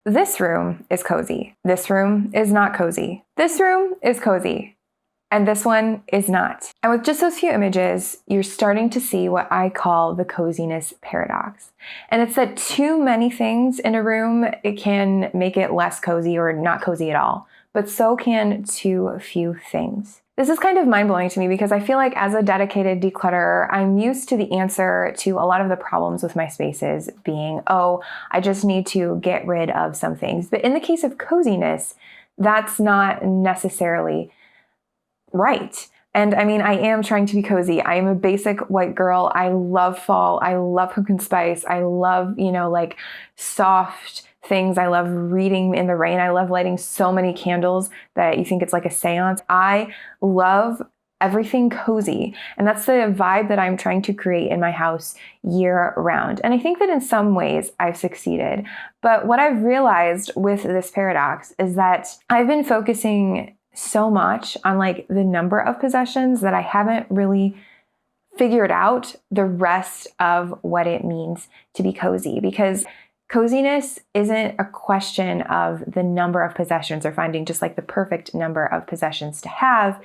This room is cozy. This room is not cozy. This room is cozy. And this one is not. And with just those few images, you're starting to see what I call the coziness paradox. And it's that too many things in a room, it can make it less cozy or not cozy at all. But so can too few things. This is kind of mind-blowing to me because I feel like as a dedicated declutterer, I'm used to the answer to a lot of the problems with my spaces being, oh, I just need to get rid of some things. But in the case of coziness, that's not necessarily right. And I mean, I am trying to be cozy. I am a basic white girl. I love fall. I love pumpkin spice. I love, like soft things. I love reading in the rain. I love lighting so many candles that you think it's like a seance. I love everything cozy. And that's the vibe that I'm trying to create in my house year round. And I think that in some ways I've succeeded. But what I've realized with this paradox is that I've been focusing so much on like the number of possessions that I haven't really figured out the rest of what it means to be cozy, because coziness isn't a question of the number of possessions or finding just like the perfect number of possessions to have.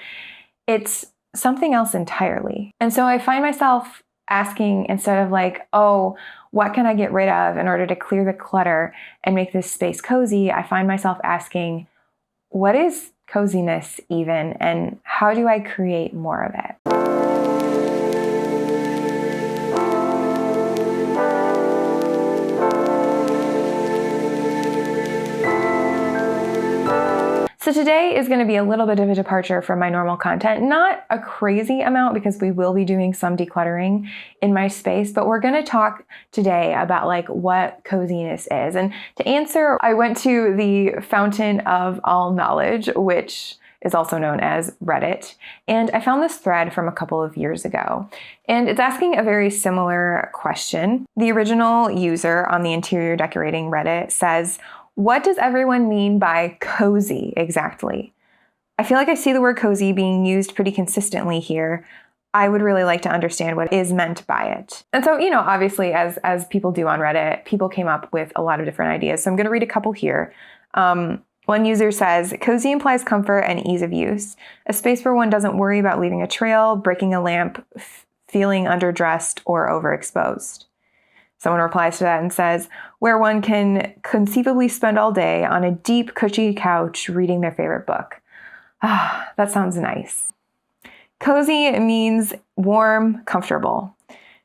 It's something else entirely. And so I find myself asking, instead of like, oh, what can I get rid of in order to clear the clutter and make this space cozy? I find myself asking, what is coziness even, and how do I create more of it? So today is going to be a little bit of a departure from my normal content, not a crazy amount because we will be doing some decluttering in my space, but we're going to talk today about like what coziness is. And to answer, I went to the fountain of all knowledge, which is also known as Reddit. And I found this thread from a couple of years ago. And it's asking a very similar question. The original user on the interior decorating Reddit says, what does everyone mean by cozy exactly? I feel like I see the word cozy being used pretty consistently here. I would really like to understand what is meant by it. And so, obviously, as people do on Reddit, people came up with a lot of different ideas. So I'm going to read a couple here. One user says, cozy implies comfort and ease of use, a space where one doesn't worry about leaving a trail, breaking a lamp, feeling underdressed or overexposed. Someone replies to that and says, where one can conceivably spend all day on a deep, cushy couch reading their favorite book. Ah, that sounds nice. Cozy means warm, comfortable.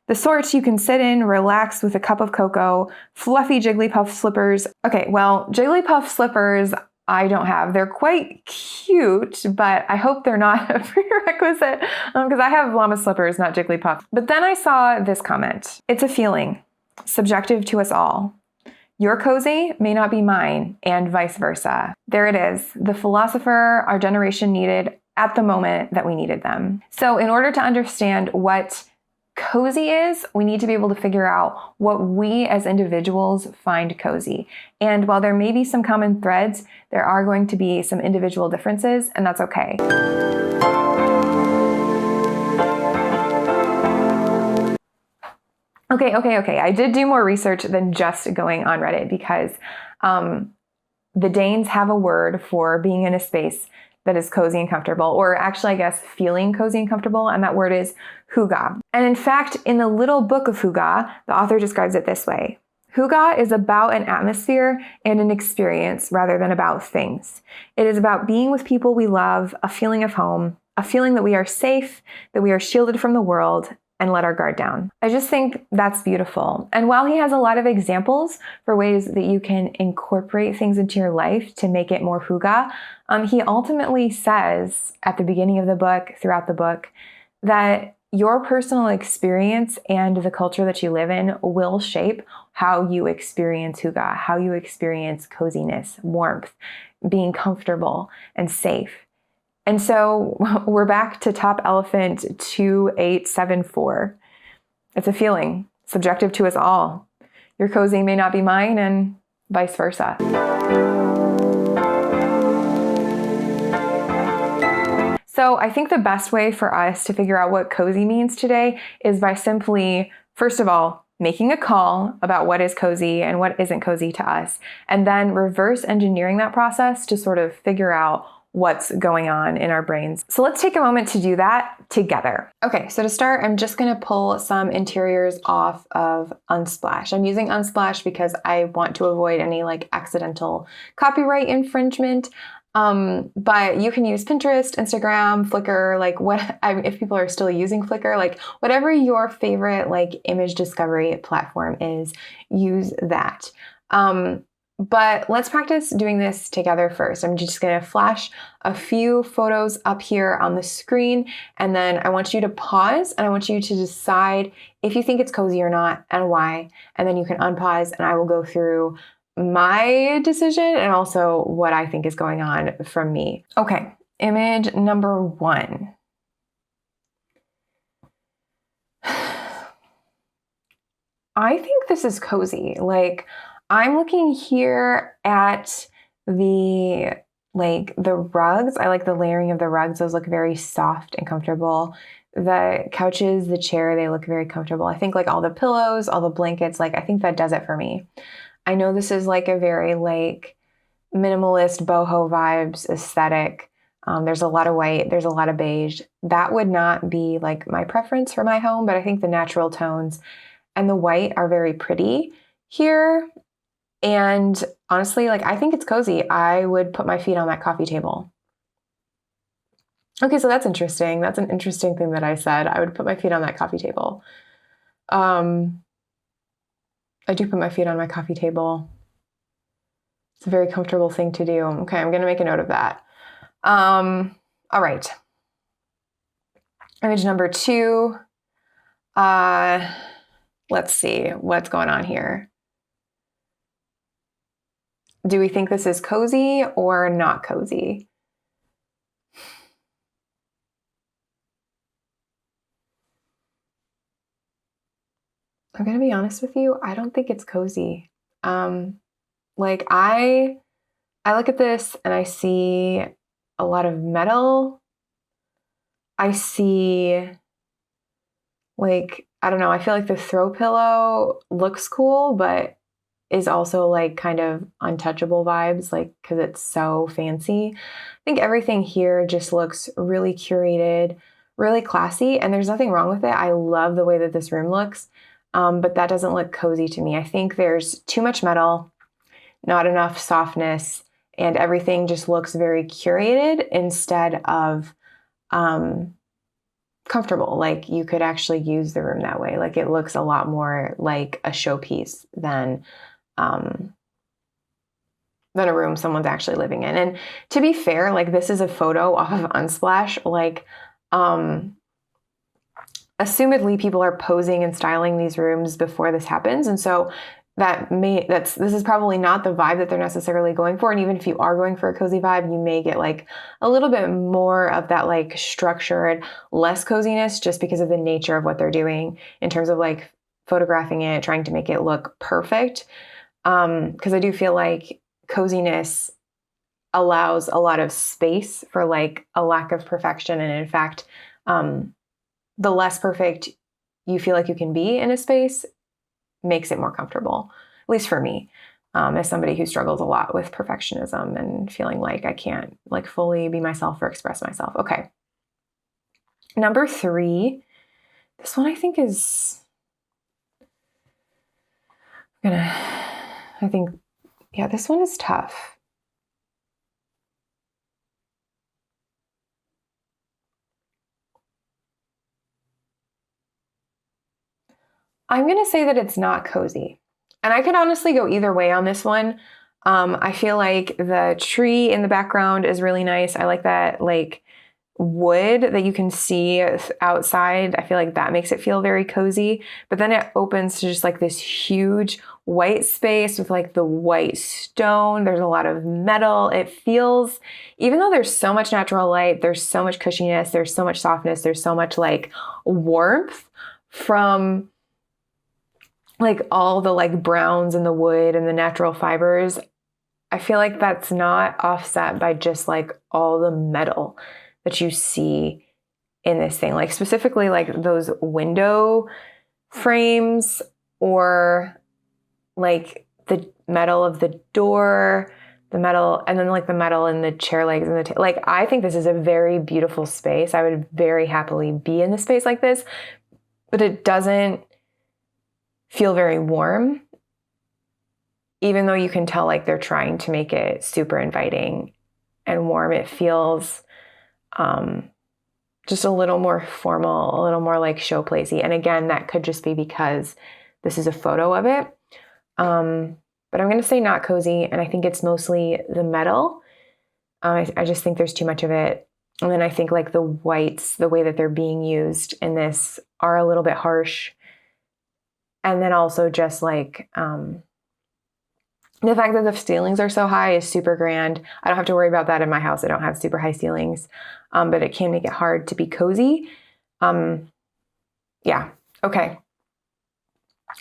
The sort you can sit in, relax with a cup of cocoa, fluffy Jigglypuff slippers. Okay, well, Jigglypuff slippers I don't have. They're quite cute, but I hope they're not a prerequisite because I have llama slippers, not Jigglypuff. But then I saw this comment. It's a feeling, subjective to us all. Your cozy may not be mine, and vice versa. There it is, the philosopher our generation needed at the moment that we needed them. So in order to understand what cozy is, we need to be able to figure out what we as individuals find cozy. And while there may be some common threads, there are going to be some individual differences, and that's okay. Okay. I did do more research than just going on Reddit because the Danes have a word for being in a space that is cozy and comfortable, or actually, I guess, feeling cozy and comfortable, and that word is hygge. And in fact, in the little book of hygge, the author describes it this way. Hygge is about an atmosphere and an experience rather than about things. It is about being with people we love, a feeling of home, a feeling that we are safe, that we are shielded from the world, and let our guard down. I just think that's beautiful. And while he has a lot of examples for ways that you can incorporate things into your life to make it more hygge, he ultimately says at the beginning of the book, throughout the book, that your personal experience and the culture that you live in will shape how you experience hygge, how you experience coziness, warmth, being comfortable and safe. And so we're back to top elephant 2874. It's a feeling, subjective to us all. Your cozy may not be mine, and vice versa. So I think the best way for us to figure out what cozy means today is by simply, first of all, making a call about what is cozy and what isn't cozy to us, and then reverse engineering that process to sort of figure out what's going on in our brains. So let's take a moment to do that together. Okay, so to start, I'm just gonna pull some interiors off of Unsplash. I'm using Unsplash because I want to avoid any like accidental copyright infringement. But you can use Pinterest, Instagram, Flickr, like if people are still using Flickr, like whatever your favorite like image discovery platform is, use that. But let's practice doing this together first. I'm just gonna flash a few photos up here on the screen, and then I want you to pause and I want you to decide if you think it's cozy or not and why. And then you can unpause and I will go through my decision and also what I think is going on from me. Okay, image number 1. I think this is cozy. Like, I'm looking here at the rugs. I like the layering of the rugs. Those look very soft and comfortable. The couches, the chair, they look very comfortable. I think like all the pillows, all the blankets, like I think that does it for me. I know this is like a very like minimalist boho vibes aesthetic. There's a lot of white, there's a lot of beige. That would not be like my preference for my home, but I think the natural tones and the white are very pretty here. And honestly, like I think it's cozy. I would put my feet on that coffee table. Okay, so that's interesting. That's an interesting thing that I said. I would put my feet on that coffee table. I do put my feet on my coffee table. It's a very comfortable thing to do. Okay, I'm going to make a note of that. All right. Image number 2. Let's see what's going on here. Do we think this is cozy or not cozy? I'm going to be honest with you. I don't think it's cozy. Like I look at this and I see a lot of metal. I see like, I don't know. I feel like the throw pillow looks cool, but is also like kind of untouchable vibes, like because it's so fancy. I think everything here just looks really curated, really classy, and there's nothing wrong with it. I love the way that this room looks, but that doesn't look cozy to me. I think there's too much metal, not enough softness, and everything just looks very curated instead of comfortable. Like you could actually use the room that way. Like it looks a lot more like a showpiece than a room someone's actually living in. And to be fair, like this is a photo off of Unsplash. Like, assumedly people are posing and styling these rooms before this happens. And so this is probably not the vibe that they're necessarily going for. And even if you are going for a cozy vibe, you may get like a little bit more of that like structured, less coziness just because of the nature of what they're doing in terms of like photographing it, trying to make it look perfect. Because I do feel like coziness allows a lot of space for like a lack of perfection. And in fact, the less perfect you feel like you can be in a space makes it more comfortable, at least for me, as somebody who struggles a lot with perfectionism and feeling like I can't like fully be myself or express myself. Okay. Number 3, this one I think is this one is tough. I'm going to say that it's not cozy. And I could honestly go either way on this one. I feel like the tree in the background is really nice. I like that like wood that you can see outside. I feel like that makes it feel very cozy. But then it opens to just like this huge white space with like the white stone. There's a lot of metal. It feels, even though there's so much natural light, there's so much cushiness, there's so much softness, there's so much like warmth from like all the like browns and the wood and the natural fibers. I feel like that's not offset by just like all the metal that you see in this thing. Like specifically like those window frames or like the metal of the door, the metal, and then like the metal in the chair legs and like, I think this is a very beautiful space. I would very happily be in a space like this, but it doesn't feel very warm, even though you can tell like they're trying to make it super inviting and warm. It feels just a little more formal, a little more like showplacey. And again, that could just be because this is a photo of it. But I'm going to say not cozy. And I think it's mostly the metal. I just think there's too much of it. And then I think like the whites, the way that they're being used in this are a little bit harsh. And then also just like, the fact that the ceilings are so high is super grand. I don't have to worry about that in my house. I don't have super high ceilings, but it can make it hard to be cozy. Yeah. Okay.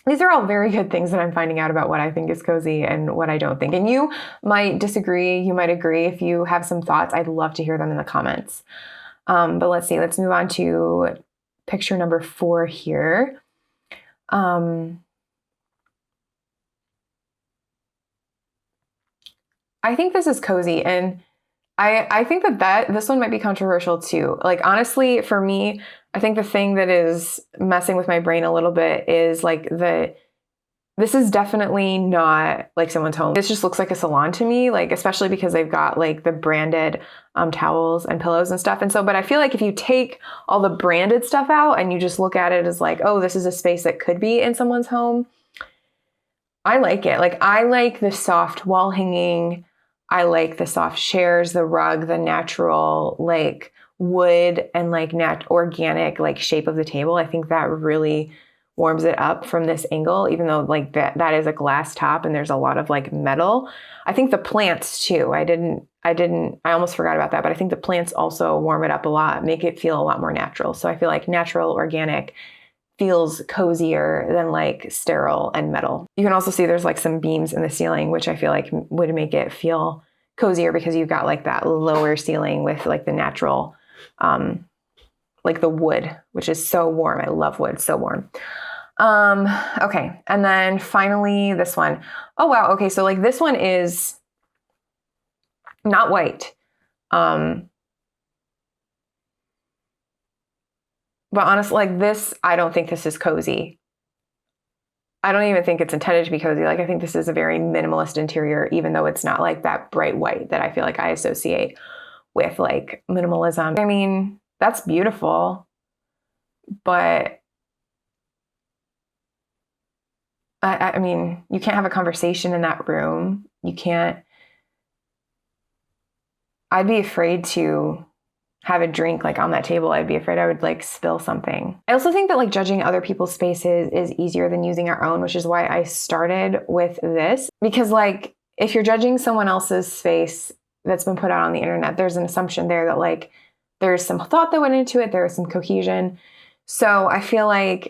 These are all very good things that I'm finding out about what I think is cozy and what I don't think. And you might disagree. You might agree. If you have some thoughts, I'd love to hear them in the comments. But let's see. Let's move on to picture number 4 here. I think this is cozy, and I think that this one might be controversial too. Like, honestly, for me, I think the thing that is messing with my brain a little bit is like this is definitely not like someone's home. This just looks like a salon to me, like, especially because they've got like the branded towels and pillows and stuff. And so, but I feel like if you take all the branded stuff out and you just look at it as like, oh, this is a space that could be in someone's home, I like it. Like, I like the soft wall hanging. I like the soft chairs, the rug, the natural like wood and like organic like shape of the table. I think that really warms it up from this angle, even though like that is a glass top and there's a lot of like metal. I think the plants too. I almost forgot about that, but I think the plants also warm it up a lot, make it feel a lot more natural. So I feel like natural, organic feels cozier than like sterile and metal. You can also see there's like some beams in the ceiling, which I feel like would make it feel cozier because you've got like that lower ceiling with like the natural, like the wood, which is so warm. I love wood, so warm. Okay. And then finally this one. Oh, wow. Okay. So like this one is not white. But honestly, like this, I don't think this is cozy. I don't even think it's intended to be cozy. Like, I think this is a very minimalist interior, even though it's not like that bright white that I feel like I associate with like minimalism. I mean, that's beautiful, but I mean, you can't have a conversation in that room. You can't, I'd be afraid to have a drink like on that table. I'd be afraid I would like spill something. I also think that like judging other people's spaces is easier than using our own, which is why I started with this. Because like if you're judging someone else's space that's been put out on the internet, there's an assumption there that like there's some thought that went into it, there is some cohesion. So I feel like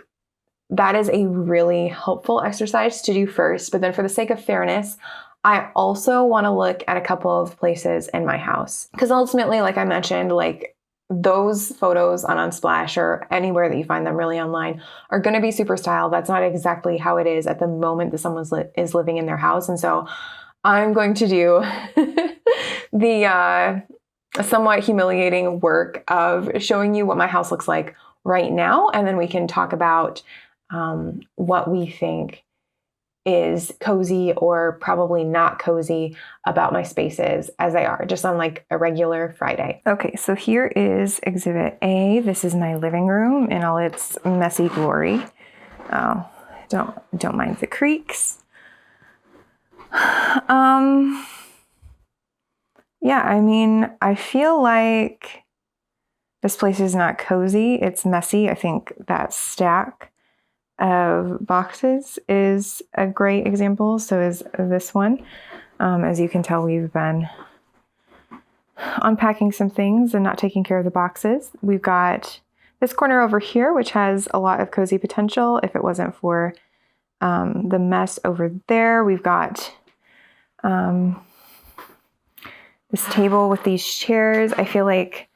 that is a really helpful exercise to do first. But then for the sake of fairness, I also want to look at a couple of places in my house. Because ultimately, like I mentioned, like those photos on Unsplash or anywhere that you find them really online are going to be super styled. That's not exactly how it is at the moment that someone is living in their house. And so I'm going to do the somewhat humiliating work of showing you what my house looks like right now. And then we can talk about what we think is cozy or probably not cozy about my spaces as they are, just on like a regular Friday. Okay, so here is Exhibit A. This is my living room in all its messy glory. Oh, don't mind the creaks. Yeah, I mean, I feel like this place is not cozy. It's messy. I think that stack of boxes is a great example. So is this one. As you can tell, we've been unpacking some things and not taking care of the boxes. We've got this corner over here, which has a lot of cozy potential if it wasn't for the mess over there. We've got this table with these chairs. I feel like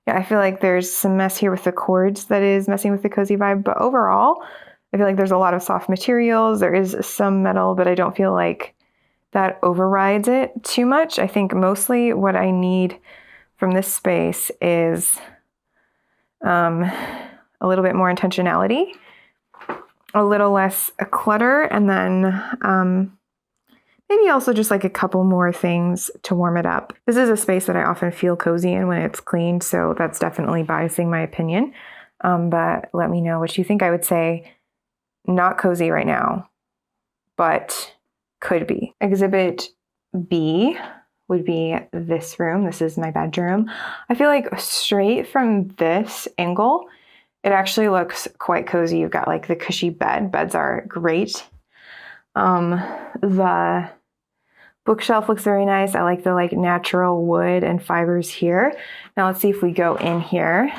Yeah, I feel like there's some mess here with the cords that is messing with the cozy vibe, but overall, I feel like there's a lot of soft materials. There is some metal, but I don't feel like that overrides it too much. I think mostly what I need from this space is a little bit more intentionality, a little less clutter, and then maybe also just like a couple more things to warm it up. This is a space that I often feel cozy in when it's cleaned, so that's definitely biasing my opinion. But let me know what you think. I would say not cozy right now, but could be. Exhibit B would be this room. This is my bedroom. I feel like straight from this angle, it actually looks quite cozy. You've got like the cushy bed. Beds are great. The bookshelf looks very nice. I like the like natural wood and fibers here. Now let's see if we go in here.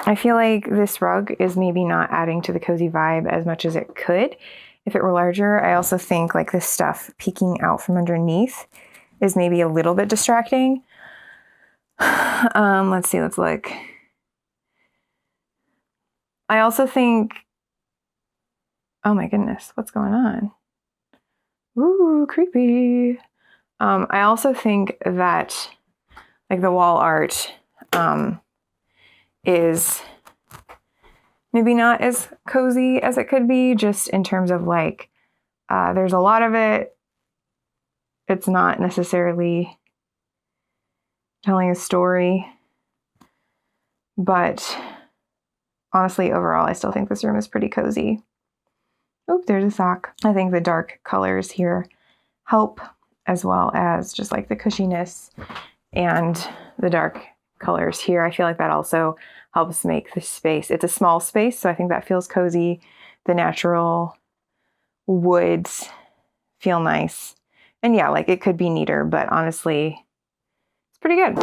I feel like this rug is maybe not adding to the cozy vibe as much as it could if it were larger. I also think like this stuff peeking out from underneath is maybe a little bit distracting. Let's see, let's look. I also think, oh my goodness, what's going on? Ooh, creepy. I also think that like the wall art is maybe not as cozy as it could be, just in terms of like, there's a lot of it. It's not necessarily telling a story, but honestly, overall, I still think this room is pretty cozy. Oh, there's a sock. I think the dark colors here help, as well as just like the cushiness and the dark colors here. I feel like that also helps make the space. It's a small space, so I think that feels cozy. The natural woods feel nice. And yeah, like it could be neater, but honestly, it's pretty good.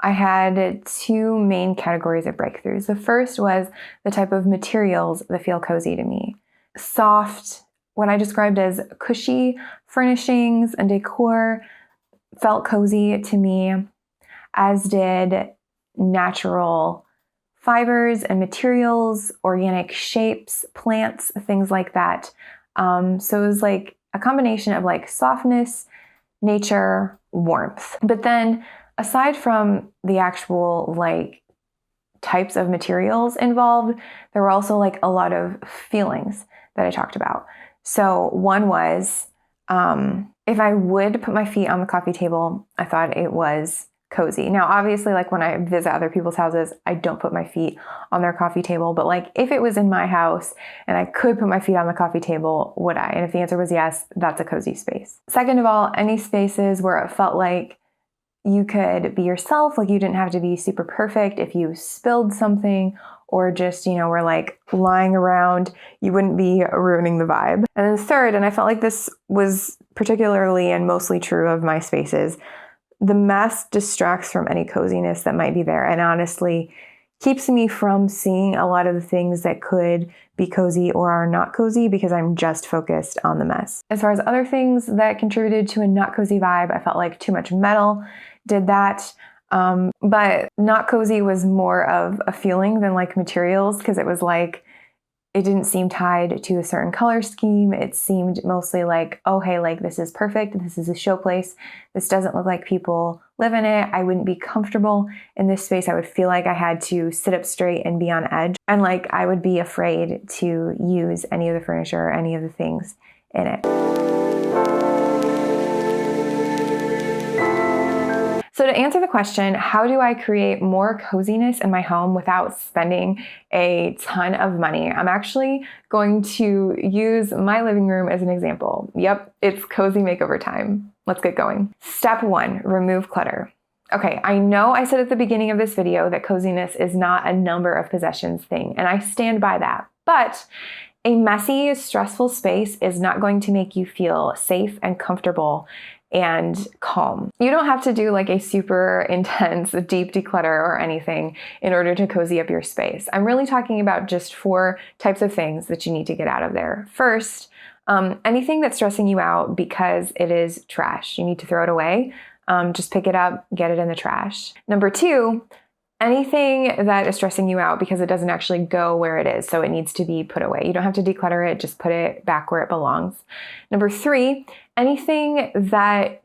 I had two main categories of breakthroughs. The first was the type of materials that feel cozy to me. Soft, what I described as cushy furnishings and decor felt cozy to me, as did natural fibers and materials, organic shapes, plants, things like that. So it was like a combination of like softness, nature, warmth. But then aside from the actual like types of materials involved, there were also like a lot of feelings that I talked about. So one was, if I would put my feet on the coffee table, I thought it was cozy. Now, obviously, like when I visit other people's houses, I don't put my feet on their coffee table, but like if it was in my house and I could put my feet on the coffee table, would I? And if the answer was yes, that's a cozy space. Second of all, any spaces where it felt like you could be yourself, like you didn't have to be super perfect. If you spilled something or just, were like lying around, you wouldn't be ruining the vibe. And then third, and I felt like this was particularly and mostly true of my spaces, the mess distracts from any coziness that might be there, and honestly keeps me from seeing a lot of the things that could be cozy or are not cozy because I'm just focused on the mess. As far as other things that contributed to a not cozy vibe, I felt like too much metal did that. But not cozy was more of a feeling than like materials, because it was like, it didn't seem tied to a certain color scheme. It seemed mostly like, oh, hey, like this is perfect. This is a showplace. This doesn't look like people live in it. I wouldn't be comfortable in this space. I would feel like I had to sit up straight and be on edge. And like I would be afraid to use any of the furniture or any of the things in it. So to answer the question, how do I create more coziness in my home without spending a ton of money? I'm actually going to use my living room as an example. Yep, it's cozy makeover time. Let's get going. Step 1, remove clutter. Okay, I know I said at the beginning of this video that coziness is not a number of possessions thing, and I stand by that. But a messy, stressful space is not going to make you feel safe and comfortable and calm. You don't have to do like a super intense, deep declutter or anything in order to cozy up your space. I'm really talking about just 4 types of things that you need to get out of there. First, anything that's stressing you out because it is trash. You need to throw it away. Just pick it up, get it in the trash. Number 2, anything that is stressing you out because it doesn't actually go where it is, so it needs to be put away. You don't have to declutter it, just put it back where it belongs. Number 3, anything that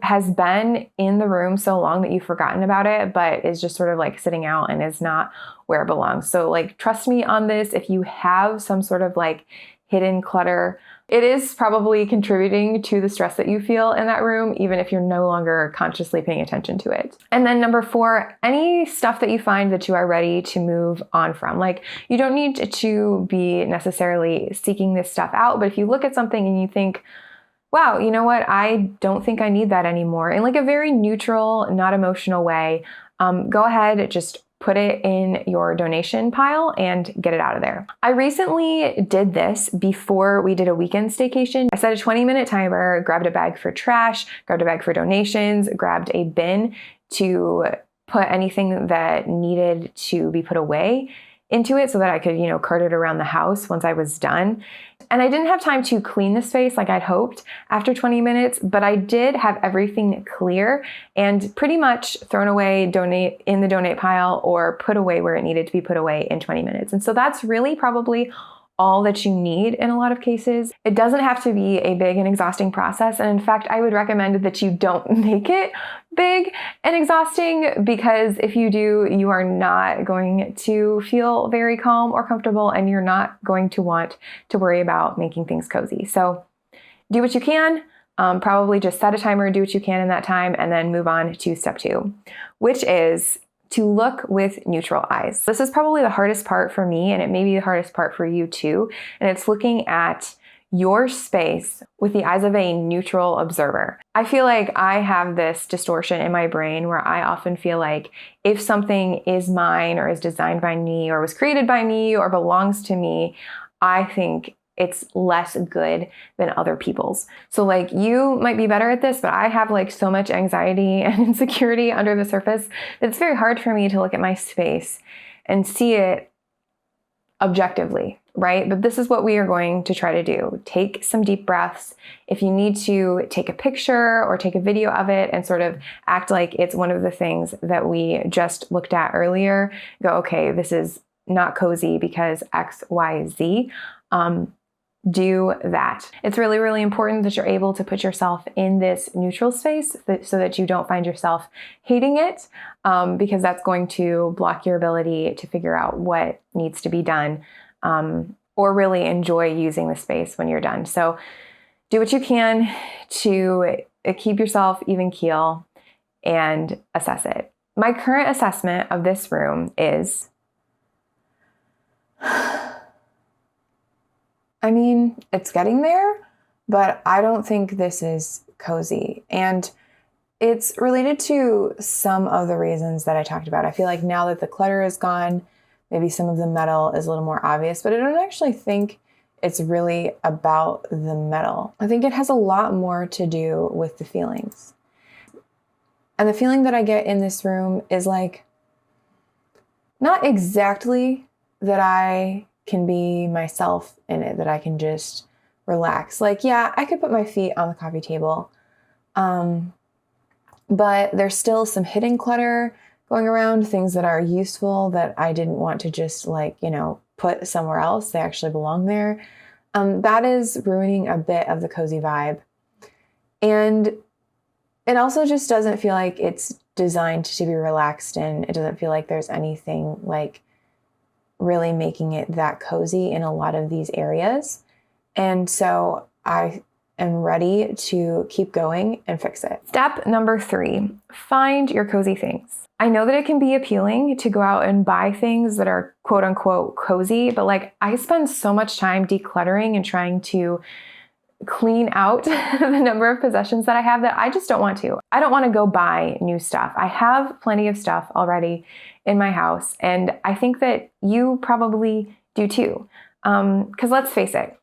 has been in the room so long that you've forgotten about it, but is just sort of like sitting out and is not where it belongs. So like, trust me on this, if you have some sort of like hidden clutter, it is probably contributing to the stress that you feel in that room, even if you're no longer consciously paying attention to it. And then number 4, any stuff that you find that you are ready to move on from. Like, you don't need to be necessarily seeking this stuff out, but if you look at something and you think, wow, you know what? I don't think I need that anymore, in like a very neutral, not emotional way, go ahead, just put it in your donation pile and get it out of there. I recently did this before we did a weekend staycation. I set a 20-minute timer, grabbed a bag for trash, grabbed a bag for donations, grabbed a bin to put anything that needed to be put away into it so that I could, cart it around the house once I was done. And I didn't have time to clean the space like I'd hoped after 20 minutes, but I did have everything clear and pretty much thrown away, donate in the donate pile, or put away where it needed to be put away in 20 minutes. And so that's really probably all that you need in a lot of cases. It doesn't have to be a big and exhausting process. And in fact, I would recommend that you don't make it big and exhausting, because if you do, you are not going to feel very calm or comfortable, and you're not going to want to worry about making things cozy. So do what you can. Probably just set a timer, do what you can in that time, and then move on to step 2, which is to look with neutral eyes. This is probably the hardest part for me, and it may be the hardest part for you too. And it's looking at your space with the eyes of a neutral observer. I feel like I have this distortion in my brain where I often feel like if something is mine or is designed by me or was created by me or belongs to me, I think it's less good than other people's. So like, you might be better at this, but I have like so much anxiety and insecurity under the surface that it's very hard for me to look at my space and see it objectively, right? But this is what we are going to try to do. Take some deep breaths. If you need to, take a picture or take a video of it and sort of act like it's one of the things that we just looked at earlier. Go, okay, this is not cozy because X, Y, Z. Do that. It's really, really important that you're able to put yourself in this neutral space so that you don't find yourself hating it, because that's going to block your ability to figure out what needs to be done, or really enjoy using the space when you're done. So do what you can to keep yourself even keel and assess it. My current assessment of this room is, it's getting there, but I don't think this is cozy. And it's related to some of the reasons that I talked about. I feel like now that the clutter is gone, maybe some of the metal is a little more obvious, but I don't actually think it's really about the metal. I think it has a lot more to do with the feelings. And the feeling that I get in this room is like, not exactly that I can be myself in it, that I can just relax. Like, yeah, I could put my feet on the coffee table, but there's still some hidden clutter going around, things that are useful that I didn't want to just put somewhere else. They actually belong there. That is ruining a bit of the cozy vibe. And it also just doesn't feel like it's designed to be relaxed in. It doesn't feel like there's anything like really making it that cozy in a lot of these areas. And so I am ready to keep going and fix it. Step number 3, find your cozy things. I know that it can be appealing to go out and buy things that are quote unquote cozy, but like, I spend so much time decluttering and trying to clean out the number of possessions that I have that I just don't want to. I don't want to go buy new stuff. I have plenty of stuff already in my house, and I think that you probably do too. Because let's face it,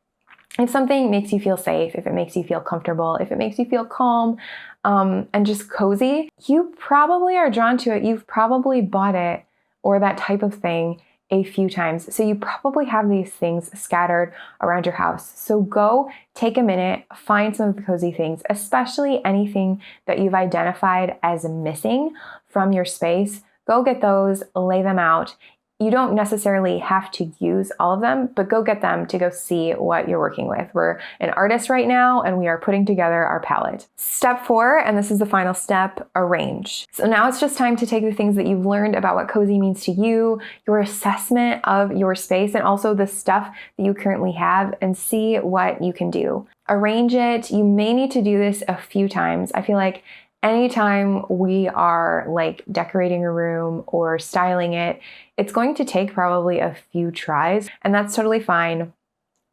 If something makes you feel safe, if it makes you feel comfortable, if it makes you feel calm, and just cozy, you probably are drawn to it. You've probably bought it or that type of thing a few times. So you probably have these things scattered around your house. So go take a minute, find some of the cozy things, especially anything that you've identified as missing from your space. Go get those, lay them out. You don't necessarily have to use all of them, but go get them to go see what you're working with. We're an artist right now, and we are putting together our palette. Step 4, and this is the final step, arrange. So now it's just time to take the things that you've learned about what cozy means to you, your assessment of your space, and also the stuff that you currently have, and see what you can do. Arrange it. You may need to do this a few times. I feel like anytime we are like decorating a room or styling it, it's going to take probably a few tries, and that's totally fine.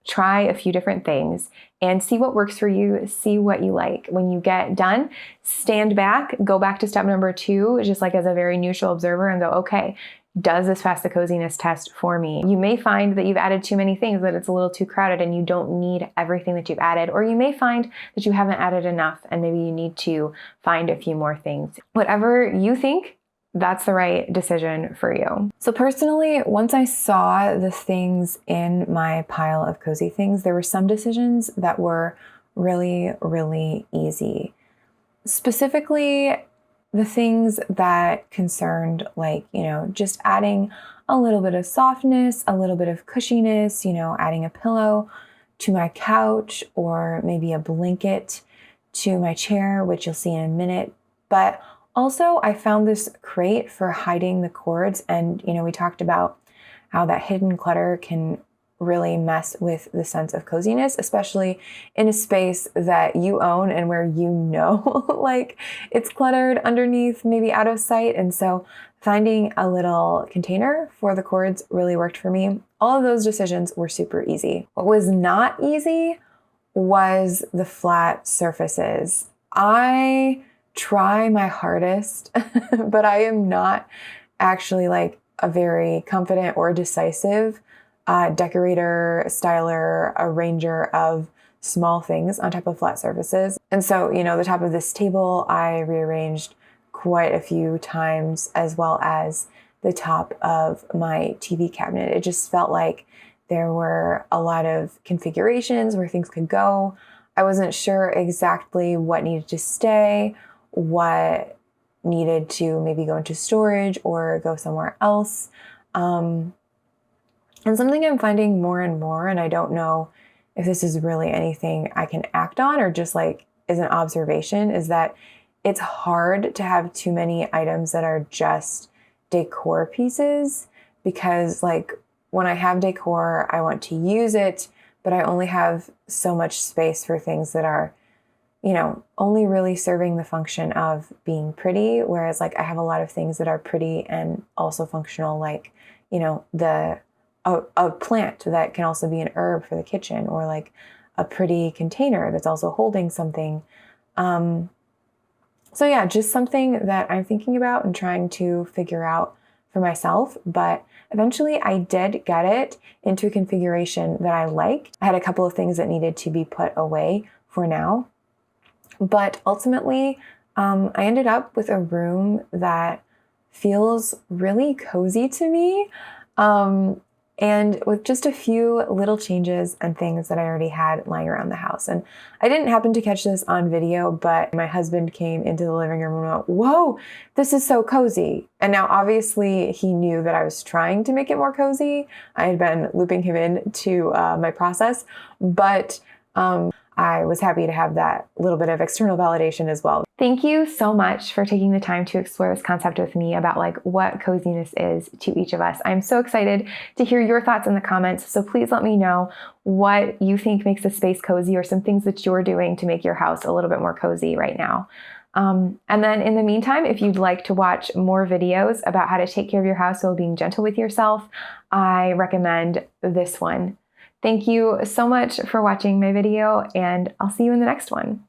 Try a few different things and see what works for you, see what you like. When you get done, stand back, go back to step number 2, just like as a very neutral observer, and go, okay, does this pass the coziness test for me? You may find that you've added too many things, that it's a little too crowded and you don't need everything that you've added, or you may find that you haven't added enough and maybe you need to find a few more things. Whatever you think, that's the right decision for you. So personally, once I saw the things in my pile of cozy things, there were some decisions that were really, really easy. Specifically, the things that concerned, like, just adding a little bit of softness, a little bit of cushiness, adding a pillow to my couch or maybe a blanket to my chair, which you'll see in a minute. But also I found this crate for hiding the cords. And, we talked about how that hidden clutter can really mess with the sense of coziness, especially in a space that you own and where like it's cluttered underneath, maybe out of sight. And so finding a little container for the cords really worked for me. All of those decisions were super easy. What was not easy was the flat surfaces. I try my hardest, but I am not actually like a very confident or decisive decorator, styler, arranger of small things on top of flat surfaces. And so, the top of this table, I rearranged quite a few times, as well as the top of my TV cabinet. It just felt like there were a lot of configurations where things could go. I wasn't sure exactly what needed to stay, what needed to maybe go into storage or go somewhere else. And something I'm finding more and more, and I don't know if this is really anything I can act on or just like is an observation, is that it's hard to have too many items that are just decor pieces, because like when I have decor, I want to use it, but I only have so much space for things that are, only really serving the function of being pretty. Whereas like I have a lot of things that are pretty and also functional, like, a plant that can also be an herb for the kitchen, or like a pretty container that's also holding something. So yeah, just something that I'm thinking about and trying to figure out for myself. But eventually I did get it into a configuration that I like. I had a couple of things that needed to be put away for now. But ultimately, I ended up with a room that feels really cozy to me. And with just a few little changes and things that I already had lying around the house. And I didn't happen to catch this on video, but my husband came into the living room and went, "Whoa, this is so cozy." And now obviously he knew that I was trying to make it more cozy. I had been looping him in to my process, but I was happy to have that little bit of external validation as well. Thank you so much for taking the time to explore this concept with me about like what coziness is to each of us. I'm so excited to hear your thoughts in the comments. So please let me know what you think makes a space cozy, or some things that you're doing to make your house a little bit more cozy right now. And then in the meantime, if you'd like to watch more videos about how to take care of your house while being gentle with yourself, I recommend this one. Thank you so much for watching my video, and I'll see you in the next one.